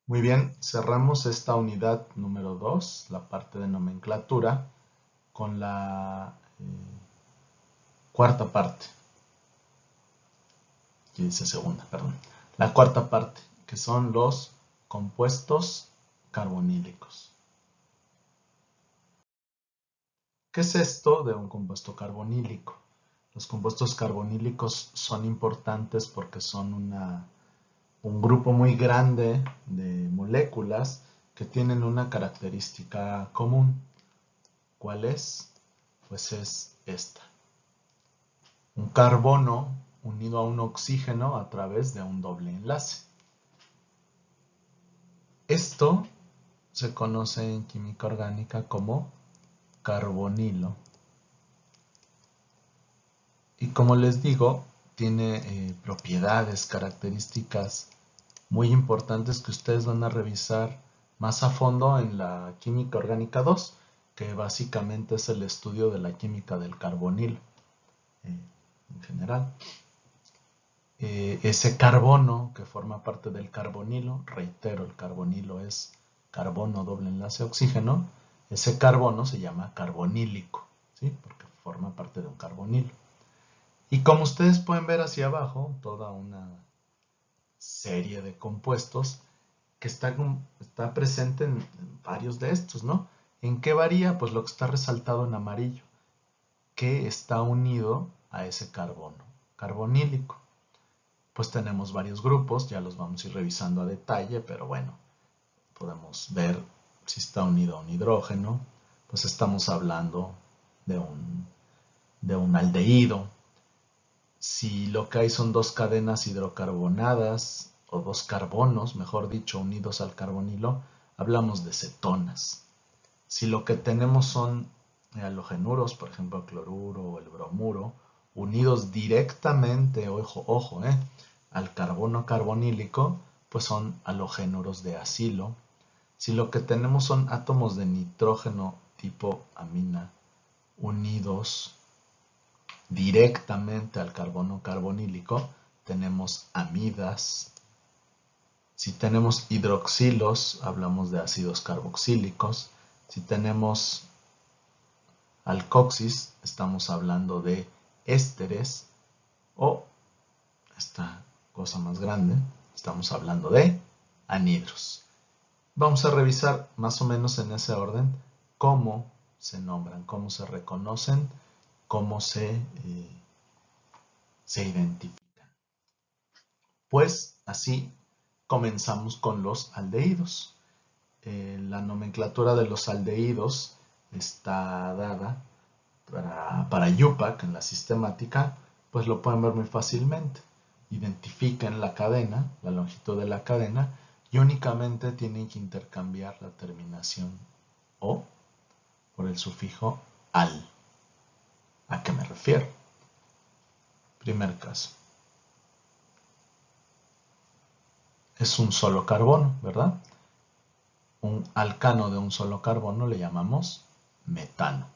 Muy bien, cerramos esta unidad número 2, la parte de nomenclatura, con la cuarta parte, aquí dice segunda, perdón. La cuarta parte, que son los compuestos carbonílicos. ¿Qué es esto de un compuesto carbonílico? Los compuestos carbonílicos son importantes porque son un grupo muy grande de moléculas que tienen una característica común. ¿Cuál es? Pues es esta. Un carbono unido a un oxígeno a través de un doble enlace. Esto se conoce en química orgánica como carbonilo. Y como les digo, tiene propiedades, características muy importantes que ustedes van a revisar más a fondo en la química orgánica 2, que básicamente es el estudio de la química del carbonilo en general. Ese carbono que forma parte del carbonilo, reitero, el carbonilo es carbono doble enlace oxígeno, ese carbono se llama carbonílico, ¿sí? Porque forma parte de un carbonilo. Y como ustedes pueden ver hacia abajo, toda una serie de compuestos que está presente en varios de estos, ¿no? ¿En qué varía? Pues lo que está resaltado en amarillo, que está unido a ese carbono carbonílico. Pues tenemos varios grupos, ya los vamos a ir revisando a detalle, pero bueno, podemos ver si está unido a un hidrógeno, pues estamos hablando de un aldehído. Si lo que hay son dos cadenas hidrocarbonadas, o dos carbonos, mejor dicho, unidos al carbonilo, hablamos de cetonas. Si lo que tenemos son halogenuros, por ejemplo el cloruro o el bromuro, unidos directamente, ojo, al carbono carbonílico, pues son halogenuros de acilo. Si lo que tenemos son átomos de nitrógeno tipo amina unidos directamente al carbono carbonílico, tenemos amidas. Si tenemos hidroxilos, hablamos de ácidos carboxílicos. Si tenemos alcoxis, estamos hablando de ésteres, o esta cosa más grande, estamos hablando de anhidros. Vamos a revisar más o menos en ese orden cómo se nombran, cómo se reconocen, cómo se identifican. Pues así comenzamos con los aldehídos. La nomenclatura de los aldehídos está dada para IUPAC en la sistemática, pues lo pueden ver muy fácilmente. Identifiquen la cadena, la longitud de la cadena, y únicamente tienen que intercambiar la terminación O por el sufijo al. ¿A qué me refiero? Primer caso. Es un solo carbono, ¿verdad? Un alcano de un solo carbono le llamamos metano.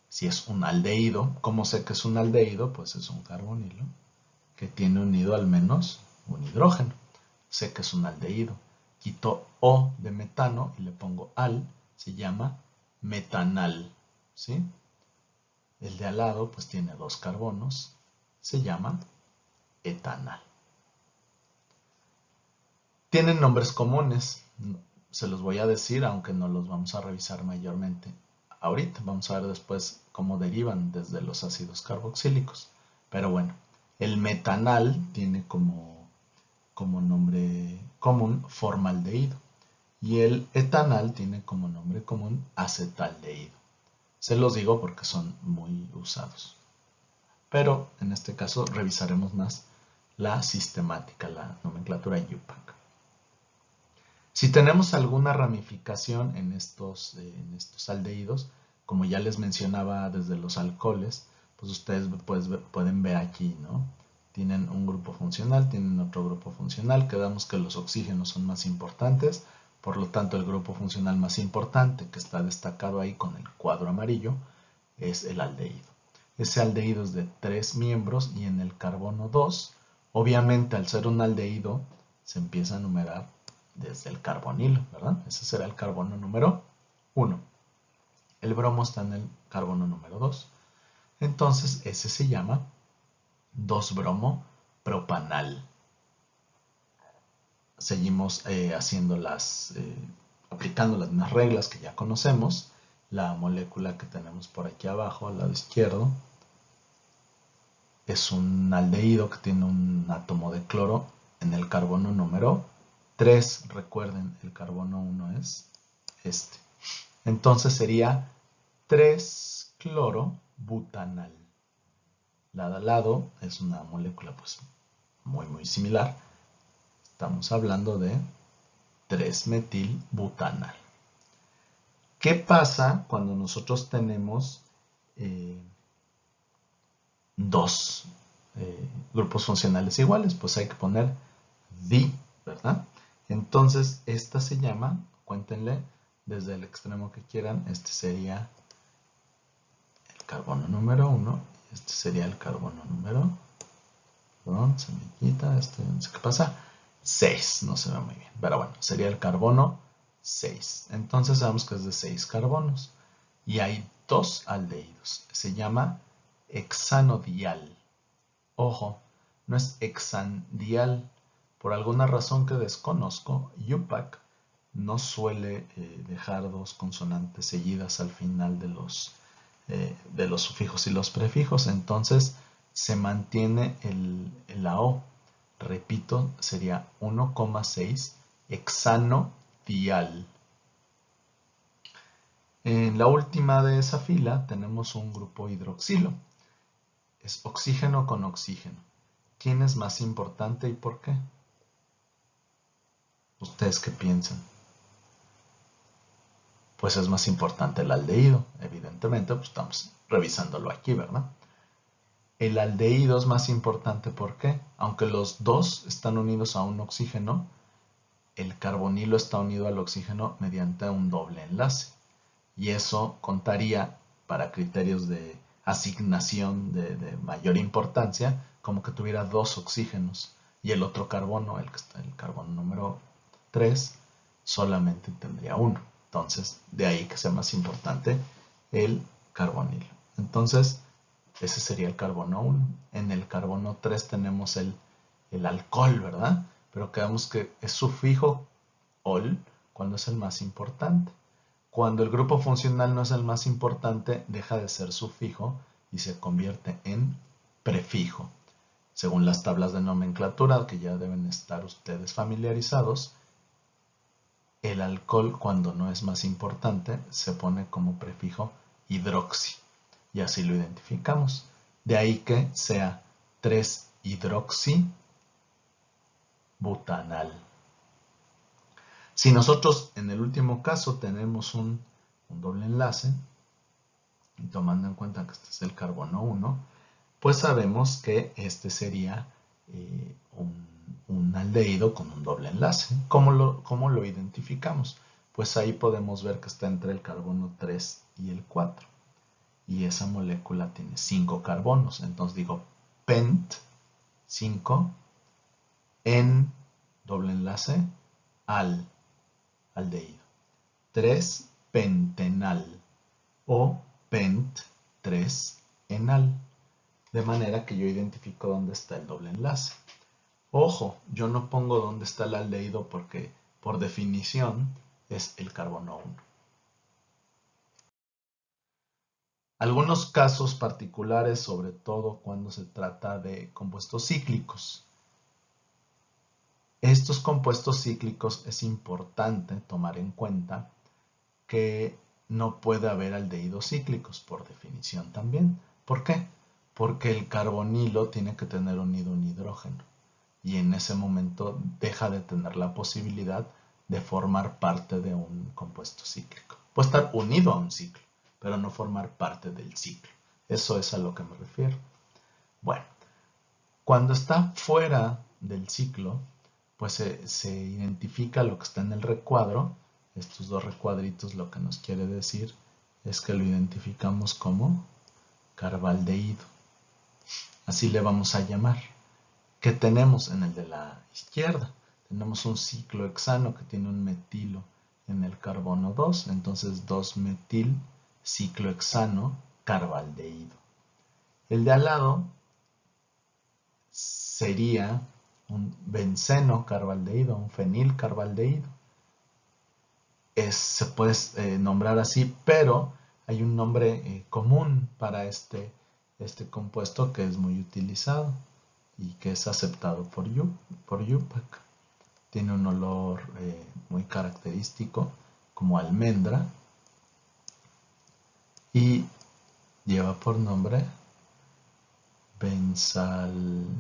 Si es un aldehído, ¿cómo sé que es un aldehído? Pues es un carbonilo que tiene unido al menos un hidrógeno. Sé que es un aldehído. Quito O de metano y le pongo al, se llama metanal, ¿sí? El de al lado pues tiene dos carbonos, se llama etanal. Tienen nombres comunes, se los voy a decir, aunque no los vamos a revisar mayormente ahorita. Vamos a ver después cómo derivan desde los ácidos carboxílicos. Pero bueno, el metanal tiene como nombre común formaldehído y el etanal tiene como nombre común acetaldehído. Se los digo porque son muy usados. Pero en este caso revisaremos más la sistemática, la nomenclatura IUPAC. Si tenemos alguna ramificación en estos aldehídos, como ya les mencionaba desde los alcoholes, pues ustedes pueden ver aquí, ¿no? Tienen un grupo funcional, tienen otro grupo funcional, quedamos que los oxígenos son más importantes, por lo tanto el grupo funcional más importante que está destacado ahí con el cuadro amarillo es el aldehído. Ese aldehído es de 3 miembros y en el carbono 2, obviamente al ser un aldehído se empieza a numerar desde el carbonilo, ¿verdad? Ese será el carbono número 1. El bromo está en el carbono número 2. Entonces, ese se llama 2-bromo propanal. Seguimos aplicando las mismas reglas que ya conocemos. La molécula que tenemos por aquí abajo, al lado izquierdo, es un aldehído que tiene un átomo de cloro en el carbono número 3. Recuerden, el carbono 1 es este. Entonces sería 3-clorobutanal. Lado a lado es una molécula pues muy similar. Estamos hablando de 3-metilbutanal. ¿Qué pasa cuando nosotros tenemos dos grupos funcionales iguales? Pues hay que poner di, ¿verdad? Entonces, esta se llama, cuéntenle desde el extremo que quieran, este sería el carbono número 1, y este sería el carbono número, perdón, se me quita, no sé qué pasa, 6, no se ve muy bien, pero bueno, sería el carbono 6. Entonces sabemos que es de 6 carbonos y hay 2 aldehídos. Se llama hexanodial. Ojo, no es hexandial. Por alguna razón que desconozco, IUPAC no suele dejar 2 consonantes seguidas al final de los sufijos y los prefijos. Entonces se mantiene la O. Repito, sería 1,6 hexanodial. En la última de esa fila tenemos un grupo hidroxilo. Es oxígeno con oxígeno. ¿Quién es más importante y por qué? ¿Ustedes qué piensan? Pues es más importante el aldehído. Evidentemente, pues estamos revisándolo aquí, ¿verdad? El aldehído es más importante, ¿por qué? Aunque los dos están unidos a un oxígeno, el carbonilo está unido al oxígeno mediante un doble enlace. Y eso contaría, para criterios de asignación de mayor importancia, como que tuviera 2 oxígenos. Y el otro carbono, el carbono número 3, solamente tendría 1. Entonces, de ahí que sea más importante el carbonilo. Entonces, ese sería el carbono 1. En el carbono 3 tenemos el alcohol, ¿verdad? Pero quedamos que es sufijo ol cuando es el más importante. Cuando el grupo funcional no es el más importante, deja de ser sufijo y se convierte en prefijo. Según las tablas de nomenclatura, que ya deben estar ustedes familiarizados, el alcohol, cuando no es más importante, se pone como prefijo hidroxi. Y así lo identificamos. De ahí que sea 3-hidroxibutanal. Si nosotros en el último caso tenemos un doble enlace, y tomando en cuenta que este es el carbono 1, pues sabemos que este sería un aldehído con un doble enlace. ¿Cómo lo identificamos? Pues ahí podemos ver que está entre el carbono 3 y el 4. Y esa molécula tiene 5 carbonos. Entonces digo pent 5 en doble enlace al aldehído. 3-pentenal o pent-3-enal. De manera que yo identifico dónde está el doble enlace. Ojo, yo no pongo dónde está el aldehído porque por definición es el carbono 1. Algunos casos particulares, sobre todo cuando se trata de compuestos cíclicos. Estos compuestos cíclicos es importante tomar en cuenta que no puede haber aldehídos cíclicos, por definición también. ¿Por qué? Porque el carbonilo tiene que tener unido un hidrógeno y en ese momento deja de tener la posibilidad de formar parte de un compuesto cíclico. Puede estar unido a un ciclo, pero no formar parte del ciclo. Eso es a lo que me refiero. Bueno, cuando está fuera del ciclo, pues se identifica lo que está en el recuadro. Estos 2 recuadritos lo que nos quiere decir es que lo identificamos como carbaldehído. Así le vamos a llamar. ¿Qué tenemos en el de la izquierda? Tenemos un ciclohexano que tiene un metilo en el carbono 2, entonces 2-metil ciclohexano carbaldehído. El de al lado sería un benceno carbaldehído, un fenil carbaldehído. Se puede nombrar así, pero hay un nombre común para este compuesto que es muy utilizado y que es aceptado por UPAC. Tiene un olor muy característico como almendra y lleva por nombre benzaldehído.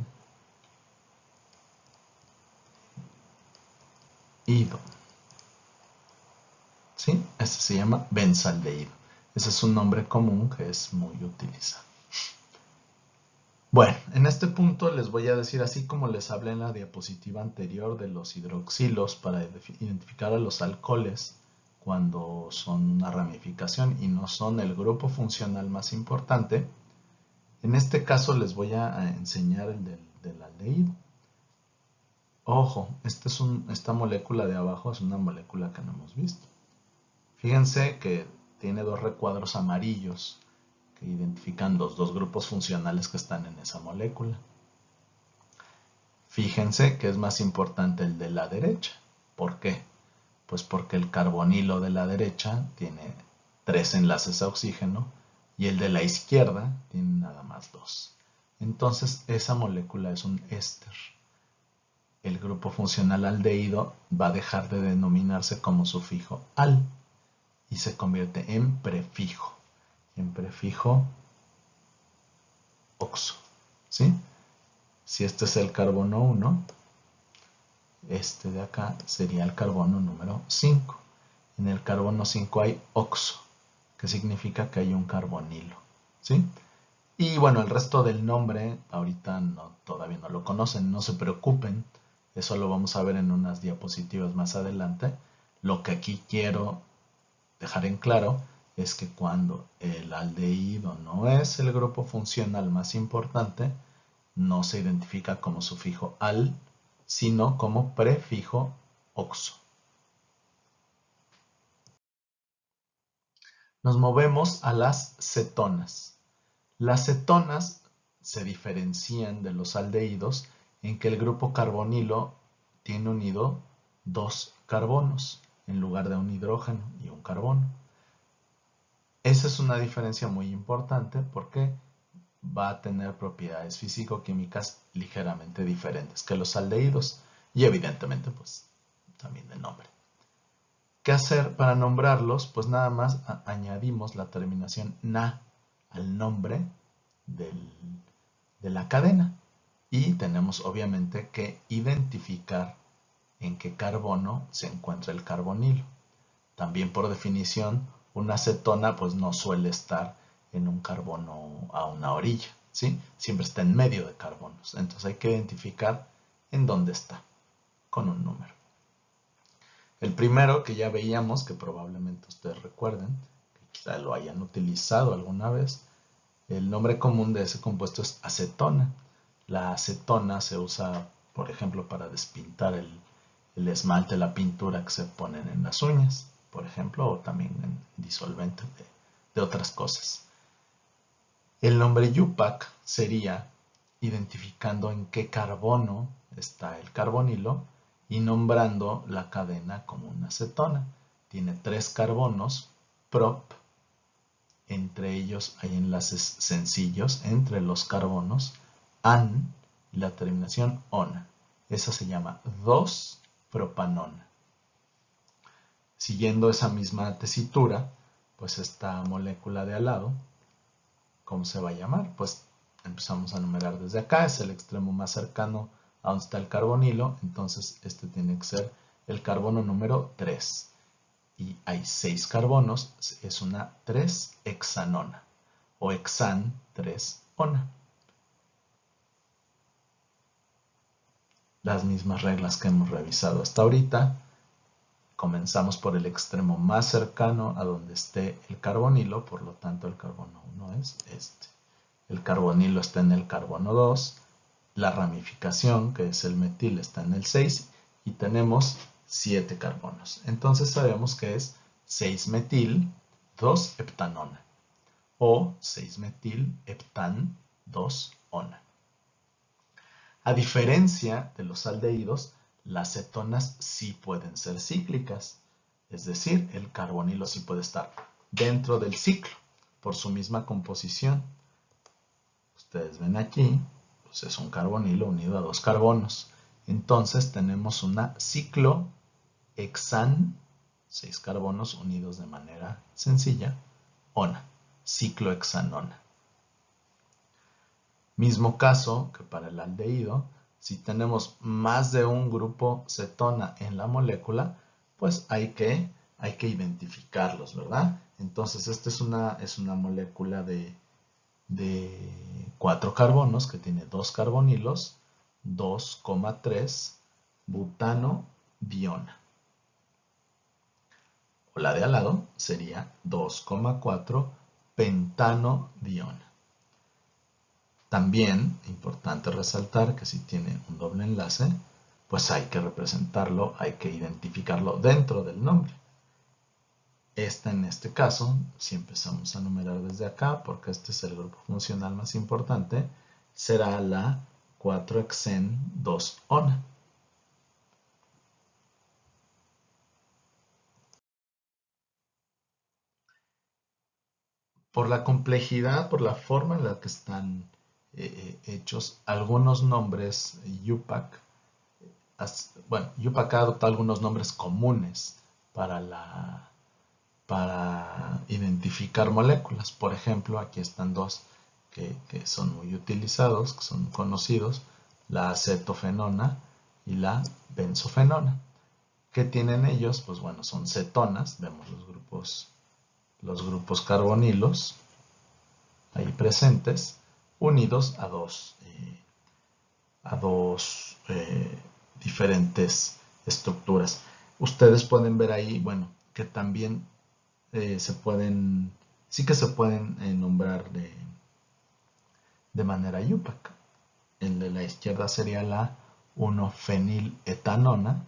¿Sí? Este se llama benzaldehído. Ese es un nombre común que es muy utilizado. Bueno, en este punto les voy a decir, así como les hablé en la diapositiva anterior de los hidroxilos para identificar a los alcoholes cuando son una ramificación y no son el grupo funcional más importante, en este caso les voy a enseñar el del aldehído. Ojo, esta molécula de abajo es una molécula que no hemos visto. Fíjense que tiene dos recuadros amarillos que identifican los dos grupos funcionales que están en esa molécula. Fíjense que es más importante el de la derecha. ¿Por qué? Pues porque el carbonilo de la derecha tiene 3 enlaces a oxígeno y el de la izquierda tiene nada más 2. Entonces esa molécula es un éster. El grupo funcional aldehído va a dejar de denominarse como sufijo al y se convierte en prefijo oxo, ¿sí? Si este es el carbono 1, este de acá sería el carbono número 5. En el carbono 5 hay oxo, que significa que hay un carbonilo, ¿sí? Y bueno, el resto del nombre ahorita todavía no lo conocen, no se preocupen, eso lo vamos a ver en unas diapositivas más adelante. Lo que aquí quiero dejar en claro es que cuando el aldehído no es el grupo funcional más importante, no se identifica como sufijo al, sino como prefijo oxo. Nos movemos a las cetonas. Las cetonas se diferencian de los aldehídos en que el grupo carbonilo tiene unido 2 carbonos en lugar de un hidrógeno y un carbono. Esa es una diferencia muy importante porque va a tener propiedades físico-químicas ligeramente diferentes que los aldehídos y evidentemente pues también el nombre. ¿Qué hacer para nombrarlos? Pues nada más añadimos la terminación na al nombre de la cadena y tenemos obviamente que identificar en qué carbono se encuentra el carbonilo. También por definición una cetona pues no suele estar en un carbono a una orilla, ¿sí? Siempre está en medio de carbonos. Entonces hay que identificar en dónde está con un número. El primero que ya veíamos, que probablemente ustedes recuerden, que quizá lo hayan utilizado alguna vez, el nombre común de ese compuesto es acetona. La acetona se usa, por ejemplo, para despintar el esmalte, la pintura que se ponen en las uñas, por ejemplo, o también en disolventes de otras cosas. El nombre UPAC sería identificando en qué carbono está el carbonilo y nombrando la cadena como una cetona. Tiene 3 carbonos, prop, entre ellos hay enlaces sencillos entre los carbonos, an y la terminación ona. Esa se llama 2-propanona. Siguiendo esa misma tesitura, pues esta molécula de al lado, ¿cómo se va a llamar? Pues empezamos a numerar desde acá, es el extremo más cercano a donde está el carbonilo, entonces este tiene que ser el carbono número 3. Y hay 6 carbonos, es una 3-hexanona o hexan 3-ona. Las mismas reglas que hemos revisado hasta ahorita. Comenzamos por el extremo más cercano a donde esté el carbonilo, por lo tanto el carbono 1 es este. El carbonilo está en el carbono 2, la ramificación, que es el metil, está en el 6 y tenemos 7 carbonos. Entonces sabemos que es 6-metil 2-heptanona o 6-metil-heptan 2-ona. A diferencia de los aldehídos, las cetonas sí pueden ser cíclicas, es decir, el carbonilo sí puede estar dentro del ciclo por su misma composición. Ustedes ven aquí, pues es un carbonilo unido a 2 carbonos. Entonces tenemos una ciclohexan, 6 carbonos unidos de manera sencilla, ona, ciclohexanona. Mismo caso que para el aldehído, si tenemos más de un grupo cetona en la molécula, pues hay que identificarlos, ¿verdad? Entonces, esta es una molécula de 4 carbonos que tiene 2 carbonilos, 2,3 butano diona. O la de al lado sería 2,4 pentano diona. También, importante resaltar que si tiene un doble enlace, pues hay que representarlo, hay que identificarlo dentro del nombre. En este caso, si empezamos a numerar desde acá, porque este es el grupo funcional más importante, será la 4-hexen-2-ona. Por la complejidad, por la forma en la que están hechos, algunos nombres IUPAC, bueno, IUPAC ha adoptado algunos nombres comunes para identificar moléculas. Por ejemplo, aquí están dos que son muy utilizados, que son conocidos, la acetofenona y la benzofenona. ¿Qué tienen ellos? Pues bueno, son cetonas, vemos los grupos carbonilos ahí presentes, unidos a dos diferentes estructuras. Ustedes pueden ver ahí, bueno, que también sí que se pueden nombrar de manera IUPAC. El de la izquierda sería la 1-feniletanona.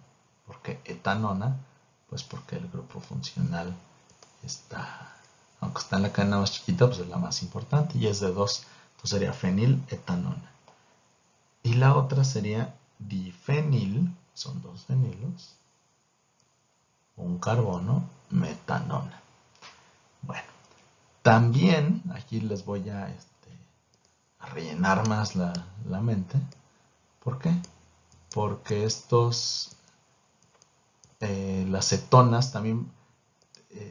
¿Por qué etanona? Pues porque el grupo funcional está, aunque está en la cadena más chiquita, pues es la más importante y es de 2. Entonces sería feniletanona. Y la otra sería difenil, son 2 fenilos, un carbono, metanona. Bueno, también aquí les voy a rellenar más la mente. ¿Por qué? Porque las cetonas también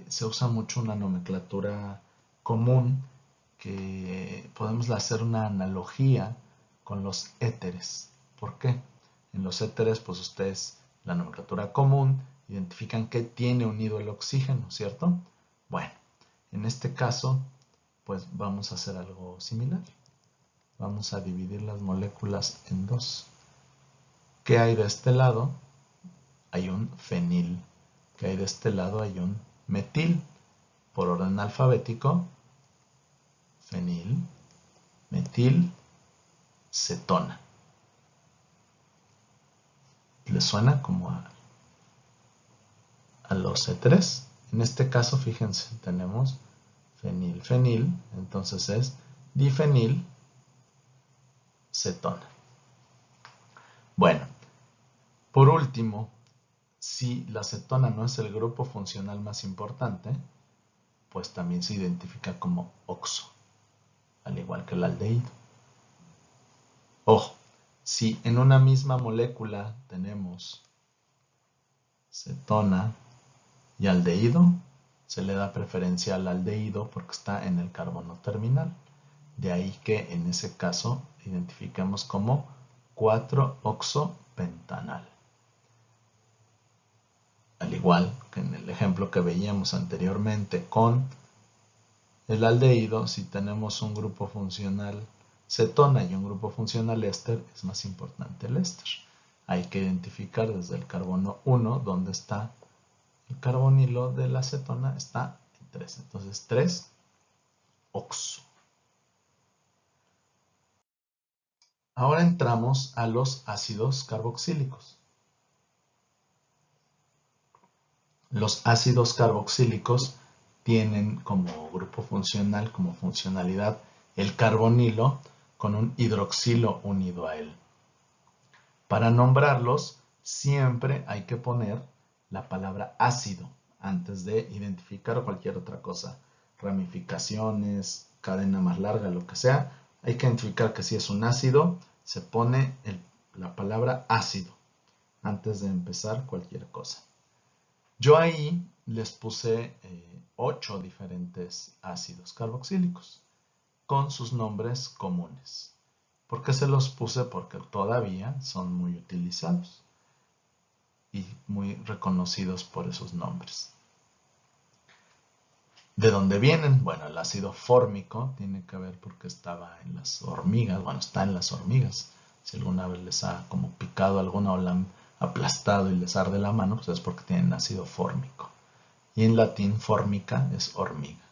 se usa mucho una nomenclatura común que podemos hacer una analogía con los éteres. ¿Por qué? En los éteres, pues ustedes, la nomenclatura común, identifican que tiene unido el oxígeno, ¿cierto? Bueno, en este caso, pues vamos a hacer algo similar. Vamos a dividir las moléculas en dos. ¿Qué hay de este lado? Hay un fenil. ¿Qué hay de este lado? Hay un metil. Por orden alfabético, fenil, metil, cetona. ¿Les suena como a los C3? En este caso, fíjense, tenemos fenil, fenil, entonces es difenil, cetona. Bueno, por último, si la cetona no es el grupo funcional más importante, pues también se identifica como oxo, al igual que el aldehído. Ojo, si en una misma molécula tenemos cetona y aldehído, se le da preferencia al aldehído porque está en el carbono terminal. De ahí que en ese caso identificamos como 4-oxopentanal. Al igual que en el ejemplo que veíamos anteriormente con el aldehído, si tenemos un grupo funcional cetona y un grupo funcional éster, es más importante el éster. Hay que identificar desde el carbono 1 dónde está el carbonilo de la cetona, está en 3. Entonces 3-oxo. Ahora entramos a los ácidos carboxílicos. Los ácidos carboxílicos tienen como grupo funcional, como funcionalidad, el carbonilo con un hidroxilo unido a él. Para nombrarlos, siempre hay que poner la palabra ácido antes de identificar cualquier otra cosa. Ramificaciones, cadena más larga, lo que sea. Hay que identificar que si es un ácido, se pone la palabra ácido antes de empezar cualquier cosa. Yo ahí les puse 8 diferentes ácidos carboxílicos con sus nombres comunes. ¿Por qué se los puse? Porque todavía son muy utilizados y muy reconocidos por esos nombres. ¿De dónde vienen? Bueno, el ácido fórmico tiene que ver porque estaba en las hormigas, bueno, está en las hormigas. Si alguna vez les ha como picado alguna o la han aplastado y les arde la mano, pues es porque tienen ácido fórmico. Y en latín fórmica es hormiga.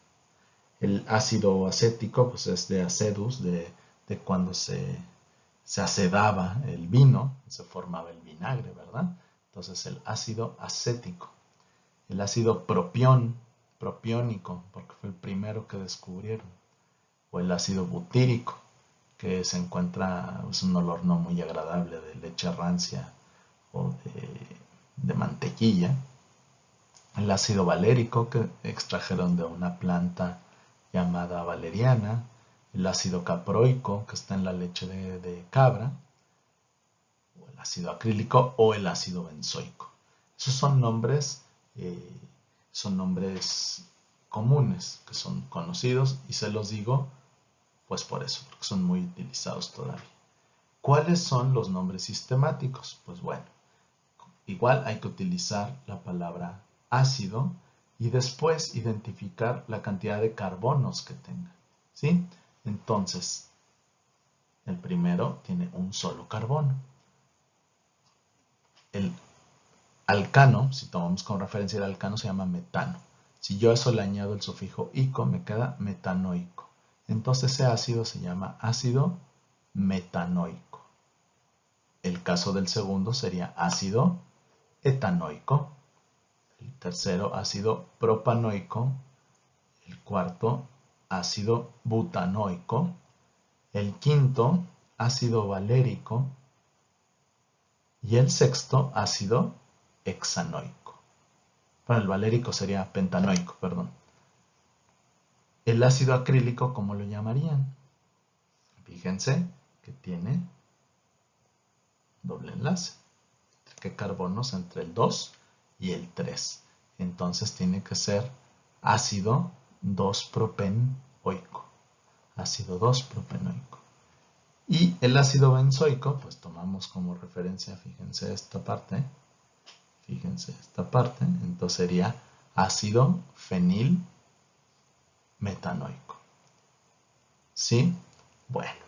El ácido acético pues es de acedus, de cuando se acedaba el vino, se formaba el vinagre, ¿verdad? Entonces el ácido acético. El ácido propiónico, porque fue el primero que descubrieron. O el ácido butírico, que se encuentra, es un olor no muy agradable de leche rancia o de mantequilla. El ácido valérico, que extrajeron de una planta llamada valeriana. El ácido caproico, que está en la leche de cabra. O el ácido acrílico o el ácido benzoico. Esos son nombres comunes, que son conocidos, y se los digo pues por eso, porque son muy utilizados todavía. ¿Cuáles son los nombres sistemáticos? Pues bueno, igual hay que utilizar la palabra ácido y después identificar la cantidad de carbonos que tenga, ¿sí? Entonces, el primero tiene un solo carbono. El alcano, si tomamos como referencia el alcano, se llama metano. Si yo a eso le añado el sufijo ico, me queda metanoico. Entonces ese ácido se llama ácido metanoico. El caso del segundo sería ácido etanoico. El tercero, ácido propanoico. El cuarto, ácido butanoico. El quinto, ácido valérico. Y el sexto, ácido hexanoico. Bueno, el valérico sería pentanoico, perdón. El ácido acrílico, ¿cómo lo llamarían? Fíjense que tiene doble enlace. ¿Qué carbonos? Entre el 2 y el 3. Entonces tiene que ser ácido 2-propenoico. Ácido 2-propenoico. Y el ácido benzoico, pues tomamos como referencia, fíjense esta parte. Fíjense esta parte. Entonces sería ácido fenilmetanoico. ¿Sí? Bueno.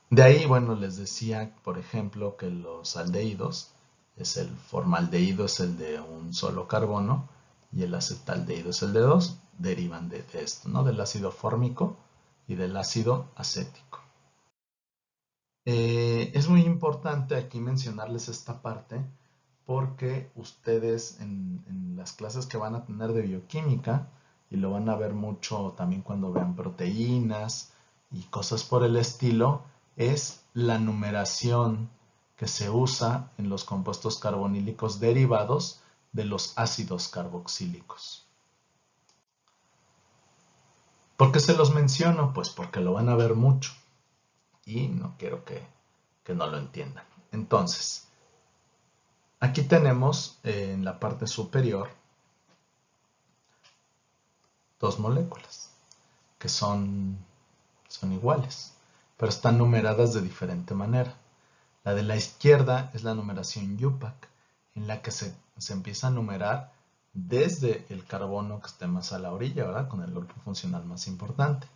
De ahí, bueno, les decía, por ejemplo, que los aldehídos, el formaldehído es el de un solo carbono y el acetaldehído es el de 2, derivan de esto, ¿no? Del ácido fórmico y del ácido acético. Es muy importante aquí mencionarles esta parte porque ustedes en las clases que van a tener de bioquímica, y lo van a ver mucho también cuando vean proteínas y cosas por el estilo, es la numeración que se usa en los compuestos carbonílicos derivados de los ácidos carboxílicos. ¿Por qué se los menciono? Pues porque lo van a ver mucho y no quiero que no lo entiendan. Entonces, aquí tenemos en la parte superior dos moléculas que son iguales, pero están numeradas de diferente manera. La de la izquierda es la numeración UPAC, en la que se empieza a numerar desde el carbono que esté más a la orilla, ¿verdad? Con el grupo funcional más importante.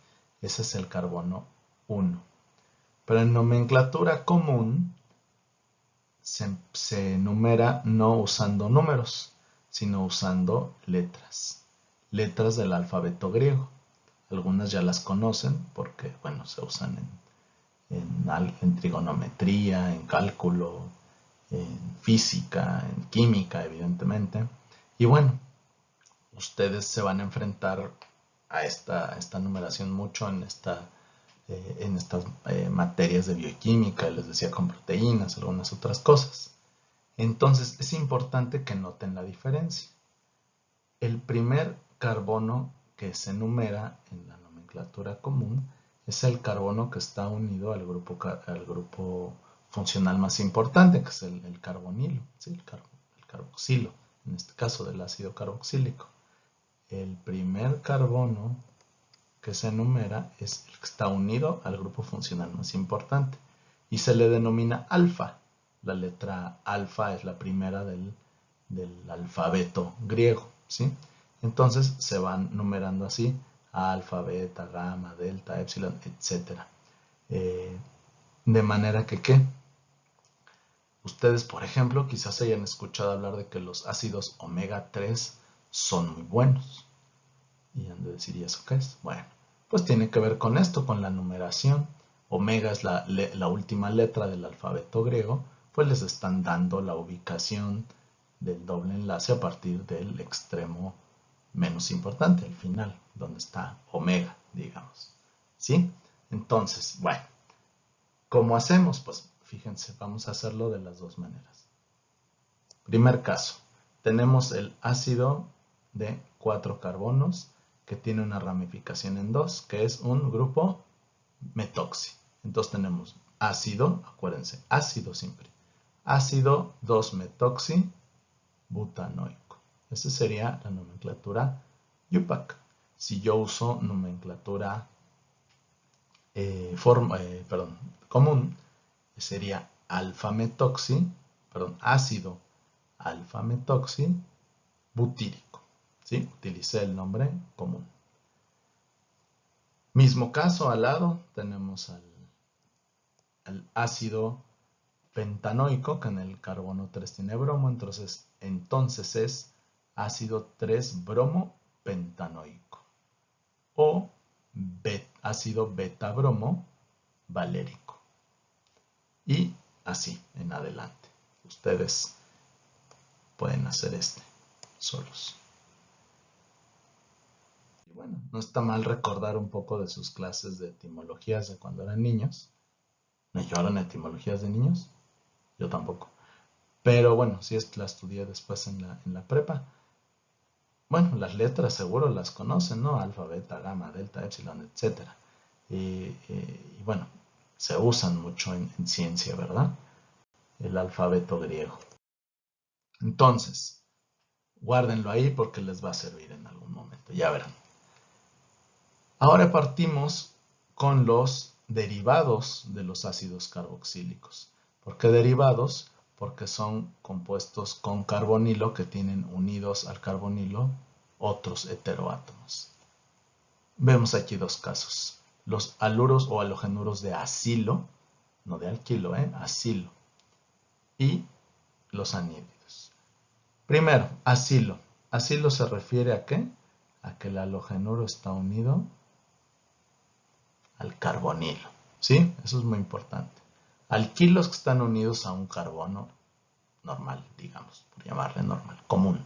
Ese es el carbono 1. Pero en nomenclatura común se numera no usando números, sino usando letras. Letras del alfabeto griego. Algunas ya las conocen porque, bueno, se usan en trigonometría, en cálculo, en física, en química, evidentemente. Y bueno, ustedes se van a enfrentar a esta numeración mucho en estas materias de bioquímica, les decía con proteínas, algunas otras cosas. Entonces es importante que noten la diferencia. El primer carbono que se enumera en la nomenclatura común es el carbono que está unido al grupo funcional más importante, que es el carbonilo, ¿sí? el carboxilo, en este caso del ácido carboxílico. El primer carbono que se enumera es el que está unido al grupo funcional más importante y se le denomina alfa. La letra alfa es la primera del alfabeto griego, ¿sí? Entonces se van numerando así: alfa, beta, gamma, delta, epsilon, etc. De manera que, ¿qué? Ustedes, por ejemplo, quizás hayan escuchado hablar de que los ácidos omega 3 son muy buenos. Y han de decir, ¿y eso qué es? Bueno, pues tiene que ver con esto, con la numeración. Omega es la última letra del alfabeto griego, pues les están dando la ubicación del doble enlace a partir del extremo menos importante, el final, donde está omega, digamos. ¿Sí? Entonces, bueno, ¿cómo hacemos? Pues fíjense, vamos a hacerlo de las dos maneras. Primer caso, tenemos el ácido de 4 carbonos que tiene una ramificación en 2, que es un grupo metoxi. Entonces tenemos ácido, acuérdense, ácido siempre, ácido 2-metoxi butanoico. Esa sería la nomenclatura IUPAC. Si yo uso nomenclatura común, sería ácido alfa-metoxi butírico. ¿Sí? Utilicé el nombre común. Mismo caso, al lado tenemos al ácido pentanoico, que en el carbono 3 tiene bromo, entonces es ácido 3-bromo pentanoico o ácido beta-bromo valérico. Y así en adelante. Ustedes pueden hacer solos. Y bueno, no está mal recordar un poco de sus clases de etimologías de cuando eran niños. ¿Me llevaron etimologías de niños? Yo tampoco. Pero bueno, sí la estudié después en la prepa. Bueno, las letras seguro las conocen, ¿no? Alfa, beta, gamma, delta, epsilon, etc. Y bueno, se usan mucho en ciencia, ¿verdad? El alfabeto griego. Entonces, guárdenlo ahí porque les va a servir en algún momento, ya verán. Ahora partimos con los derivados de los ácidos carboxílicos. ¿Por qué derivados? Porque son compuestos con carbonilo que tienen unidos al carbonilo otros heteroátomos. Vemos aquí dos casos. Los aluros o halogenuros de acilo, no de alquilo, acilo, y los anhídridos. Primero, acilo. Acilo se refiere a ¿qué? A que el halogenuro está unido al carbonilo. ¿Sí? Eso es muy importante. Alquilos que están unidos a un carbono normal, digamos, por llamarle normal, común.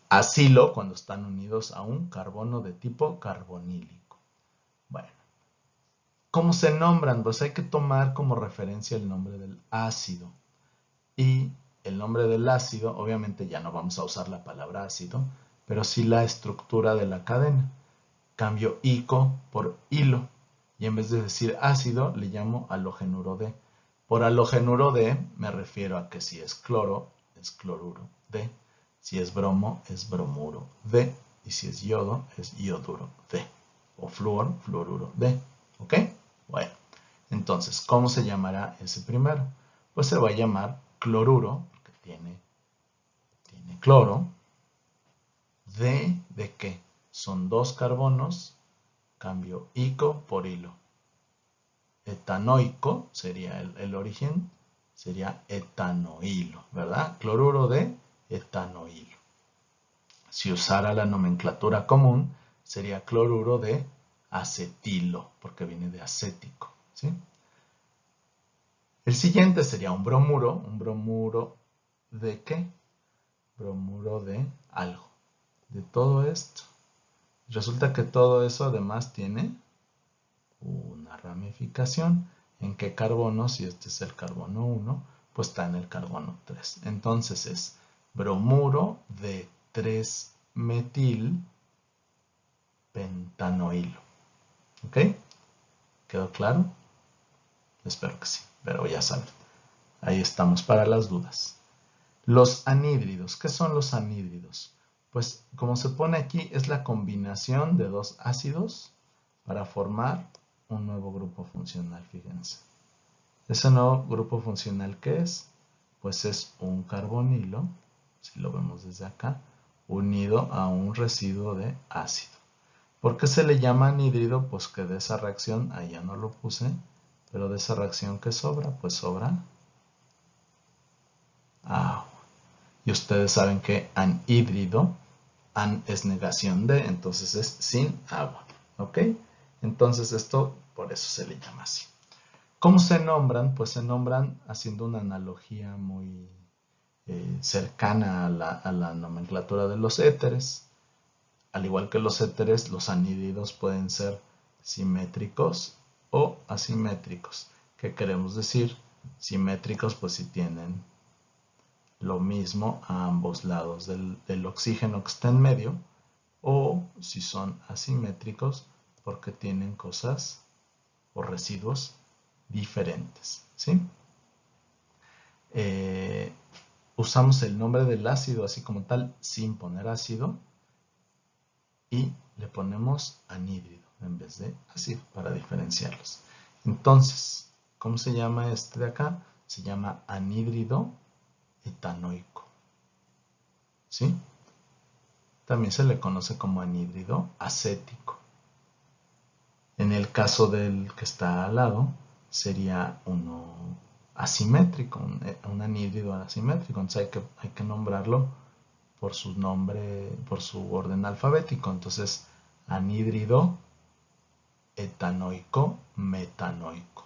Acilo cuando están unidos a un carbono de tipo carbonílico. Bueno, ¿cómo se nombran? Pues hay que tomar como referencia el nombre del ácido. Y el nombre del ácido, obviamente ya no vamos a usar la palabra ácido, pero sí la estructura de la cadena. Cambio ico por hilo. Y en vez de decir ácido, le llamo halógenuro de. Por halógenuro de me refiero a que si es cloro, es cloruro de. Si es bromo, es bromuro de. Y si es yodo, es ioduro de. O flúor, fluoruro de. ¿Ok? Bueno, entonces, ¿cómo se llamará ese primero? Pues se va a llamar cloruro, porque tiene cloro. ¿De qué? Son dos carbonos, cambio ico por hilo. Etanoico sería el origen, sería etanohilo, ¿verdad? Cloruro de etanohilo. Si usara la nomenclatura común, sería cloruro de acetilo, porque viene de acético, ¿sí? El siguiente sería un bromuro. ¿Un bromuro de qué? Bromuro de algo. De todo esto. Resulta que todo eso además tiene una ramificación. ¿En qué carbono? Si este es el carbono 1, pues está en el carbono 3. Entonces es bromuro de 3-metil-pentanoilo. ¿Ok? ¿Quedó claro? Espero que sí, pero ya saben. Ahí estamos para las dudas. Los anhídridos. ¿Qué son los anhídridos? Pues como se pone aquí, es la combinación de dos ácidos para formar un nuevo grupo funcional, fíjense. Ese nuevo grupo funcional, ¿qué es? Pues es un carbonilo, si lo vemos desde acá, unido a un residuo de ácido. ¿Por qué se le llama anhídrido? Pues que de esa reacción, ahí ya no lo puse, pero de esa reacción, ¿qué sobra? Pues sobra agua. Y ustedes saben que anhídrido, an es negación de, entonces es sin agua. ¿Ok? Entonces esto, por eso se le llama así. ¿Cómo se nombran? Pues se nombran haciendo una analogía muy cercana a la nomenclatura de los éteres. Al igual que los éteres, los anhídridos pueden ser simétricos o asimétricos. ¿Qué queremos decir? Simétricos, pues si tienen lo mismo a ambos lados del oxígeno que está en medio, o si son asimétricos porque tienen cosas o residuos diferentes. ¿Sí? Usamos el nombre del ácido así como tal sin poner ácido y le ponemos anhídrido en vez de ácido para diferenciarlos. Entonces, ¿cómo se llama este de acá? Se llama anhídrido etanoico. ¿Sí? También se le conoce como anhídrido acético. En el caso del que está al lado, sería uno asimétrico, un anhídrido asimétrico. Entonces hay que nombrarlo por su nombre, por su orden alfabético. Entonces, anhídrido etanoico metanoico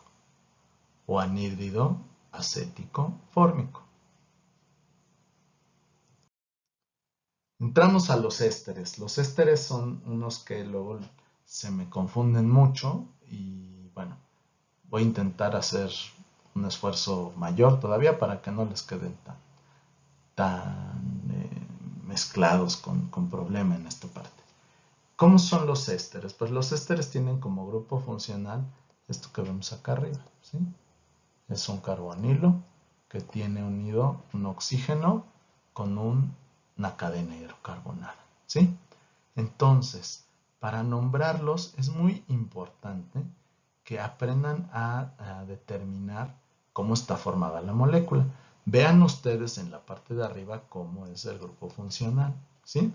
o anhídrido acético fórmico. Entramos a los ésteres. Los ésteres son unos que luego se me confunden mucho y bueno, voy a intentar hacer un esfuerzo mayor todavía para que no les queden tan mezclados con problema en esta parte. ¿Cómo son los ésteres? Pues los ésteres tienen como grupo funcional esto que vemos acá arriba, ¿sí? Es un carbonilo que tiene unido un oxígeno con una cadena hidrocarbonada, ¿sí? Entonces, para nombrarlos es muy importante que aprendan a determinar cómo está formada la molécula. Vean ustedes en la parte de arriba cómo es el grupo funcional, ¿sí?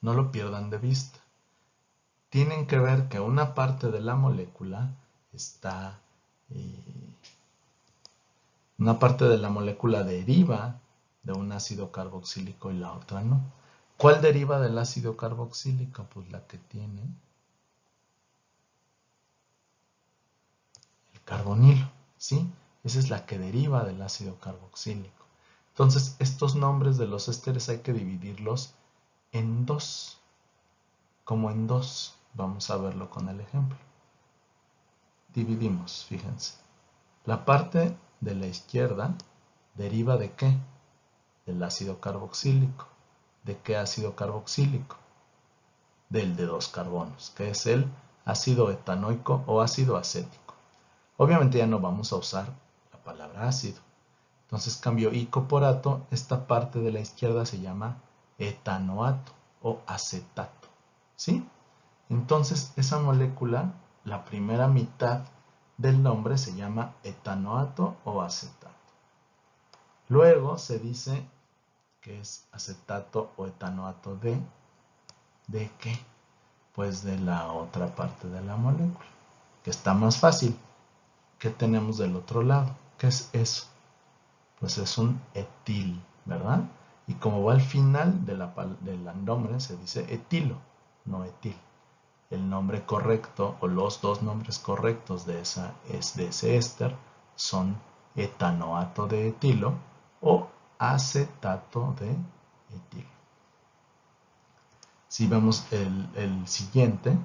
No lo pierdan de vista. Tienen que ver que una parte de la molécula está... una parte de la molécula deriva de un ácido carboxílico y la otra no. ¿Cuál deriva del ácido carboxílico? Pues la que tiene el carbonilo, ¿sí? Esa es la que deriva del ácido carboxílico. Entonces, estos nombres de los ésteres hay que dividirlos en dos, como en dos. Vamos a verlo con el ejemplo. Dividimos, fíjense. La parte de la izquierda deriva de ¿qué? Del ácido carboxílico. ¿De qué ácido carboxílico? Del de dos carbonos, que es el ácido etanoico o ácido acético. Obviamente ya no vamos a usar la palabra ácido. Entonces cambio ico por ato, esta parte de la izquierda se llama etanoato o acetato. ¿Sí? Entonces esa molécula, la primera mitad del nombre se llama etanoato o acetato. Luego se dice que es acetato o etanoato ¿de qué? Pues de la otra parte de la molécula, que está más fácil. ¿Qué tenemos del otro lado? ¿Qué es eso? Pues es un etil, ¿verdad? Y como va al final del nombre, se dice etilo, no etil. El nombre correcto o los dos nombres correctos de ese éster son etanoato de etilo o acetato de etilo. Si vemos el siguiente,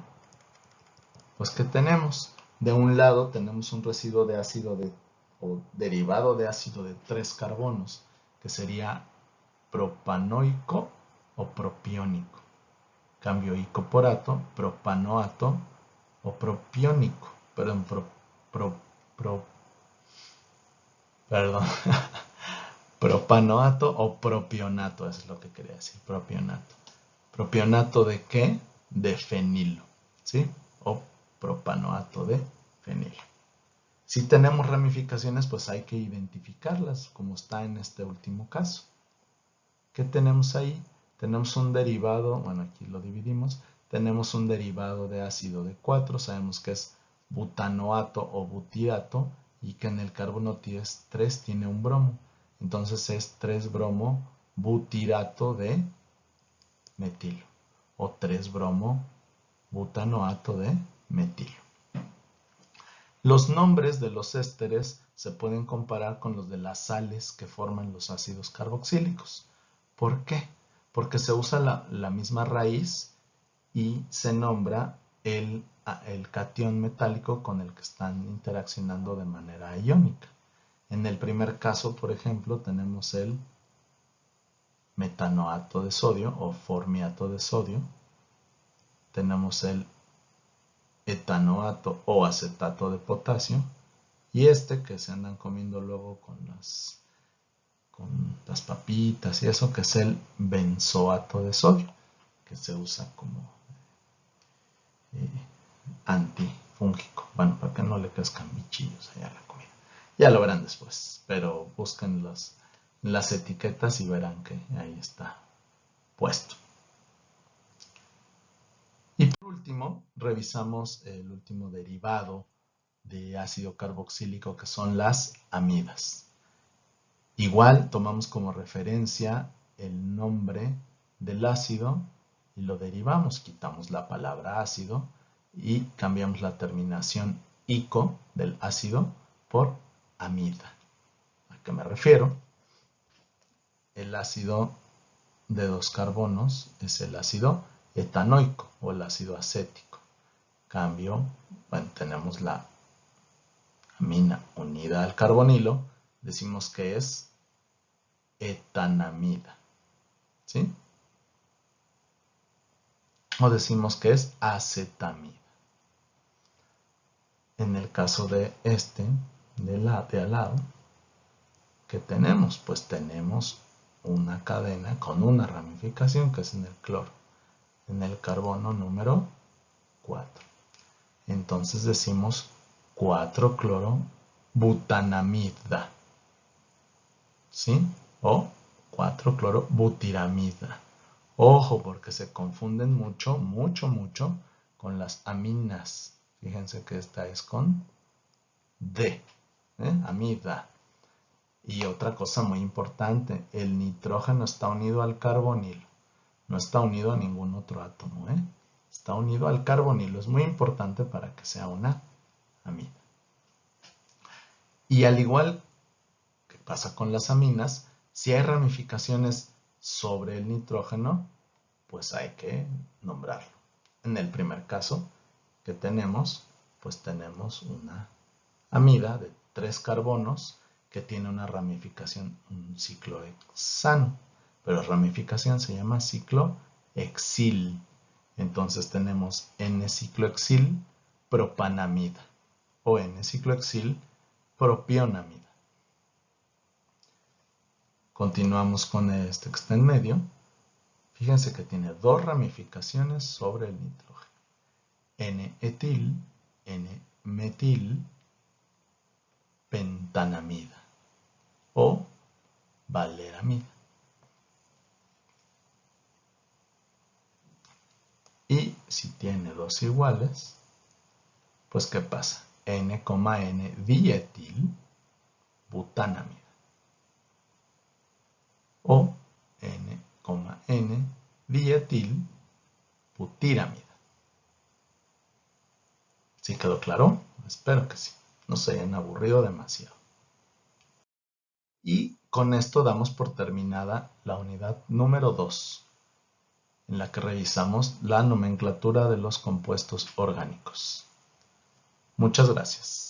pues ¿qué tenemos? De un lado tenemos un residuo de ácido o derivado de ácido de 3 carbonos, que sería propanoico o propiónico. Cambio ico por ato, propanoato o propiónico. Perdón, propanoato o propionato, eso es lo que quería decir, propionato. ¿Propionato de qué? De fenilo, ¿sí? O propanoato de fenilo. Si tenemos ramificaciones, pues hay que identificarlas, como está en este último caso. ¿Qué tenemos ahí? Tenemos un derivado, bueno, aquí lo dividimos, tenemos un derivado de ácido de 4, sabemos que es butanoato o butirato, y que en el carbono 3 tiene un bromo. Entonces es 3-bromo butirato de metilo, o 3-bromo butanoato de metilo. Los nombres de los ésteres se pueden comparar con los de las sales que forman los ácidos carboxílicos. ¿Por qué? Porque se usa la misma raíz y se nombra el catión metálico con el que están interaccionando de manera iónica. En el primer caso, por ejemplo, tenemos el metanoato de sodio o formiato de sodio. Tenemos el etanoato o acetato de potasio. Y este que se andan comiendo luego con las papitas y eso, que es el benzoato de sodio, que se usa como antifúngico. Bueno, para que no le crezcan bichillos allá a la comida. Ya lo verán después, pero busquen las etiquetas y verán que ahí está puesto. Y por último, revisamos el último derivado de ácido carboxílico, que son las amidas. Igual tomamos como referencia el nombre del ácido y lo derivamos, quitamos la palabra ácido y cambiamos la terminación ico del ácido por amida. ¿A qué me refiero? El ácido de 2 carbonos es el ácido etanoico o el ácido acético. Cambio, bueno, tenemos la amina unida al carbonilo, decimos que es etanamida, ¿sí? O decimos que es acetamida. En el caso de de al lado, ¿qué tenemos? Pues tenemos una cadena con una ramificación que es en el cloro, en el carbono número 4. Entonces decimos 4-cloro-butanamida, ¿sí? O 4-cloro-butiramida. Ojo, porque se confunden mucho con las aminas. Fíjense que esta es con D, amida. Y otra cosa muy importante, el nitrógeno está unido al carbonilo. No está unido a ningún otro átomo, Está unido al carbonilo. Es muy importante para que sea una amida. Y al igual que pasa con las aminas, si hay ramificaciones sobre el nitrógeno, pues hay que nombrarlo. En el primer caso que tenemos, pues tenemos una amida de 3 carbonos que tiene una ramificación, un ciclohexano, pero la ramificación se llama ciclohexil. Entonces tenemos N-ciclohexil propanamida o N-ciclohexil propionamida. Continuamos con este que está en medio. Fíjense que tiene 2 ramificaciones sobre el nitrógeno. N-etil, N-metil, pentanamida o valeramida. Y si tiene 2 iguales, pues ¿qué pasa? N, dietil, butanamida. O N, dietil, butiramida. ¿Sí quedó claro? Espero que sí. No se hayan aburrido demasiado. Y con esto damos por terminada la unidad número 2, en la que revisamos la nomenclatura de los compuestos orgánicos. Muchas gracias.